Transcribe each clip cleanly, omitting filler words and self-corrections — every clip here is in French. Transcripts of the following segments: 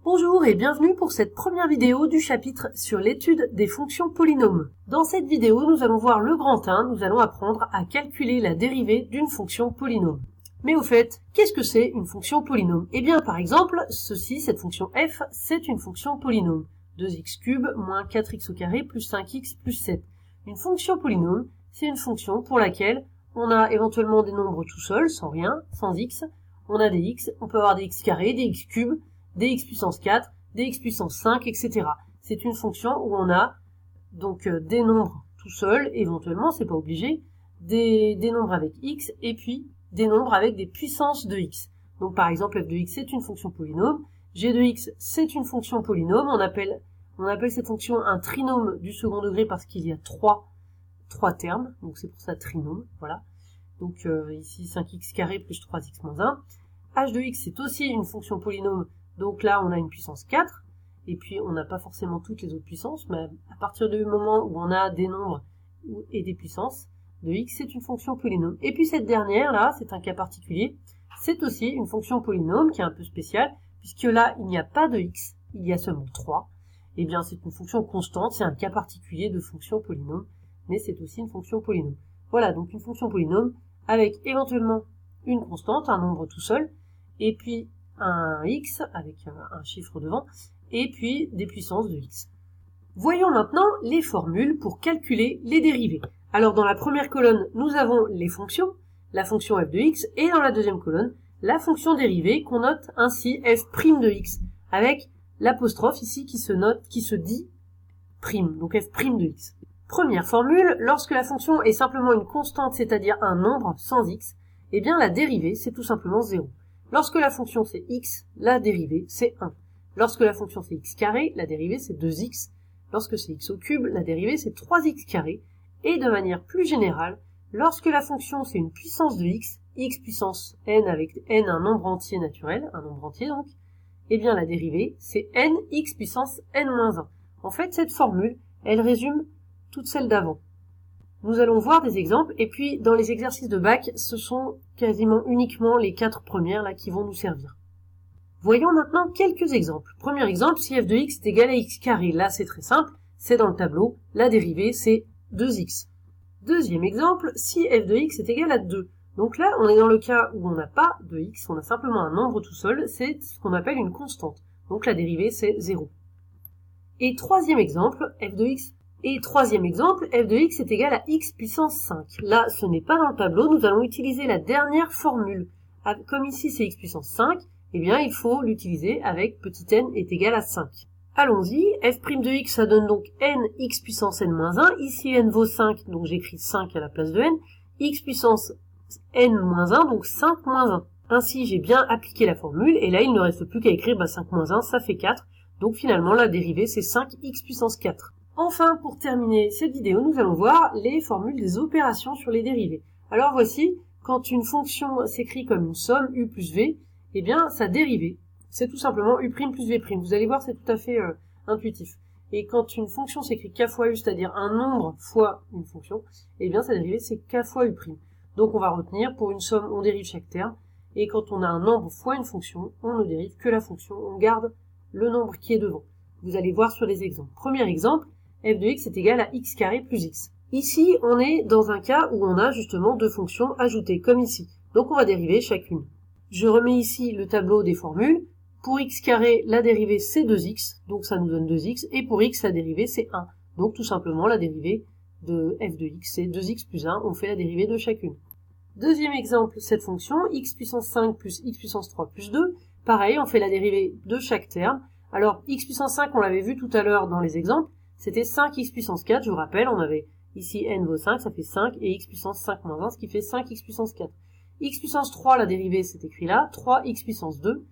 Bonjour et bienvenue pour cette première vidéo du chapitre sur l'étude des fonctions polynômes. Dans cette vidéo, nous allons voir le grand 1, nous allons apprendre à calculer la dérivée d'une fonction polynôme. Mais au fait, qu'est-ce que c'est une fonction polynôme? Eh bien, par exemple, cette fonction f, c'est une fonction polynôme. 2x³ moins 4x au carré plus 5x plus 7. Une fonction polynôme, c'est une fonction pour laquelle on a éventuellement des nombres tout seuls, sans rien, sans x. On a des x, on peut avoir des x carrés, des x³, des x puissance 4, des x puissance 5, etc. C'est une fonction où on a donc des nombres tout seuls, éventuellement, c'est pas obligé, des nombres avec x, et puis des nombres avec des puissances de x. Donc par exemple, f de x, c'est une fonction polynôme, g de x, c'est une fonction polynôme, on appelle cette fonction un trinôme du second degré parce qu'il y a trois termes, donc c'est pour ça trinôme, voilà. Donc ici 5x carré plus 3x moins 1. h de x, c'est aussi une fonction polynôme. Donc là, on a une puissance 4, et puis on n'a pas forcément toutes les autres puissances, mais à partir du moment où on a des nombres et des puissances de x, c'est une fonction polynôme. Et puis cette dernière, là, c'est un cas particulier, c'est aussi une fonction polynôme qui est un peu spéciale, puisque là, il n'y a pas de x, il y a seulement 3. Eh bien, c'est une fonction constante, c'est un cas particulier de fonction polynôme, mais c'est aussi une fonction polynôme. Voilà, donc une fonction polynôme avec éventuellement une constante, un nombre tout seul, et puis un x avec un chiffre devant, et puis des puissances de x. Voyons maintenant les formules pour calculer les dérivées. Alors dans la première colonne, nous avons les fonctions, la fonction f de x, et dans la deuxième colonne, la fonction dérivée qu'on note ainsi f' de x, avec l'apostrophe ici qui se dit prime, donc f' de x. Première formule, lorsque la fonction est simplement une constante, c'est-à-dire un nombre sans x, eh bien la dérivée c'est tout simplement 0. Lorsque la fonction c'est x, la dérivée c'est 1. Lorsque la fonction c'est x carré, la dérivée c'est 2x. Lorsque c'est x au cube, la dérivée c'est 3x carré. Et de manière plus générale, lorsque la fonction c'est une puissance de x puissance n avec n un nombre entier naturel, un nombre entier donc, eh bien la dérivée c'est n x puissance n-1. En fait, cette formule, elle résume toutes celles d'avant. Nous allons voir des exemples, et puis dans les exercices de bac, ce sont quasiment uniquement les 4 premières là qui vont nous servir. Voyons maintenant quelques exemples. Premier exemple, si f de x est égal à x carré, là c'est très simple, c'est dans le tableau, la dérivée c'est 2x. Deuxième exemple, si f de x est égal à 2. Donc là, on est dans le cas où on n'a pas de x, on a simplement un nombre tout seul, c'est ce qu'on appelle une constante. Donc la dérivée c'est 0. Et troisième exemple, f de x est égal à x puissance 5. Là, ce n'est pas dans le tableau, nous allons utiliser la dernière formule. Comme ici c'est x puissance 5, eh bien il faut l'utiliser avec petit n est égal à 5. Allons-y, f' de x, ça donne donc n x puissance n-1. Ici n vaut 5, donc j'écris 5 à la place de n. X puissance n-1, donc 5-1. Ainsi, j'ai bien appliqué la formule, et là il ne reste plus qu'à écrire 5-1, ça fait 4. Donc finalement, la dérivée c'est 5x puissance 4. Enfin, pour terminer cette vidéo, nous allons voir les formules des opérations sur les dérivées. Alors voici, quand une fonction s'écrit comme une somme u plus v, eh bien sa dérivée, c'est tout simplement u' plus v'. Vous allez voir, c'est tout à fait intuitif. Et quand une fonction s'écrit k fois u, c'est-à-dire un nombre fois une fonction, eh bien sa dérivée c'est k fois u'. Donc on va retenir, pour une somme, on dérive chaque terme, et quand on a un nombre fois une fonction, on ne dérive que la fonction, on garde le nombre qui est devant. Vous allez voir sur les exemples. Premier exemple, f de x est égal à x carré plus x. Ici, on est dans un cas où on a justement deux fonctions ajoutées, comme ici. Donc on va dériver chacune. Je remets ici le tableau des formules. Pour x carré, la dérivée c'est 2x, donc ça nous donne 2x, et pour x, la dérivée c'est 1. Donc tout simplement, la dérivée de f de x c'est 2x plus 1, on fait la dérivée de chacune. Deuxième exemple, cette fonction, x puissance 5 plus x puissance 3 plus 2, pareil, on fait la dérivée de chaque terme. Alors, x puissance 5, on l'avait vu tout à l'heure dans les exemples, c'était 5x puissance 4, je vous rappelle, on avait ici n vaut 5, ça fait 5, et x puissance 5 moins 1, ce qui fait 5x puissance 4. X puissance 3, la dérivée, c'est écrit là, 3x puissance 2,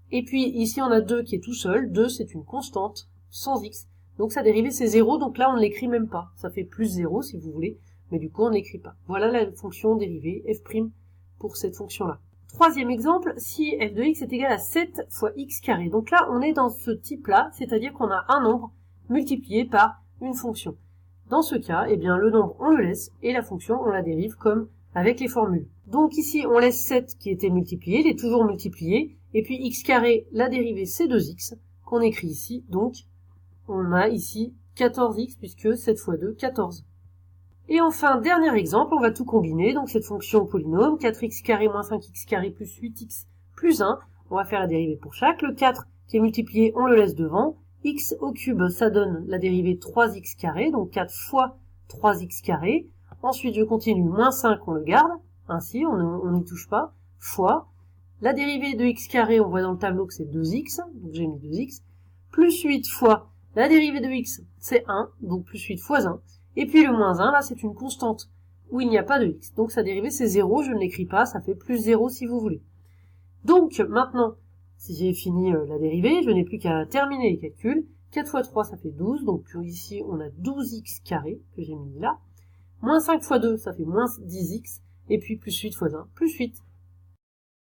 et puis ici on a 2 qui est tout seul, 2 c'est une constante, sans x, donc sa dérivée c'est 0, donc là on ne l'écrit même pas, ça fait plus 0 si vous voulez, mais du coup on ne l'écrit pas. Voilà la fonction dérivée, f' pour cette fonction-là. Troisième exemple, si f de x est égal à 7 fois x carré, donc là on est dans ce type-là, c'est-à-dire qu'on a un nombre multiplié par une fonction. Dans ce cas, eh bien, le nombre, on le laisse, et la fonction, on la dérive comme avec les formules. Donc ici, on laisse 7 qui était multiplié, il est toujours multiplié, et puis x carré, la dérivée, c'est 2x. qu'on écrit ici. Donc, on a ici 14x puisque 7 fois 2, 14. Et enfin, dernier exemple, on va tout combiner. Donc cette fonction polynôme, 4x carré moins 5x carré plus 8x plus 1. On va faire la dérivée pour chaque. Le 4 qui est multiplié, on le laisse devant. X au cube, ça donne la dérivée 3x carré, donc 4 fois 3x carré. Ensuite, je continue, moins 5, on le garde. Ainsi, on n'y touche pas. Fois la dérivée de x carré, on voit dans le tableau que c'est 2x, donc j'ai mis 2x. Plus 8 fois la dérivée de x, c'est 1, donc plus 8 fois 1. Et puis le moins 1, là, c'est une constante où il n'y a pas de x. Donc sa dérivée, c'est 0, je ne l'écris pas, ça fait plus 0 si vous voulez. Donc maintenant, si j'ai fini la dérivée, je n'ai plus qu'à terminer les calculs. 4 fois 3, ça fait 12, donc ici, on a 12x carré, que j'ai mis là. Moins 5 fois 2, ça fait moins 10x. Et puis plus 8 fois 1, plus 8.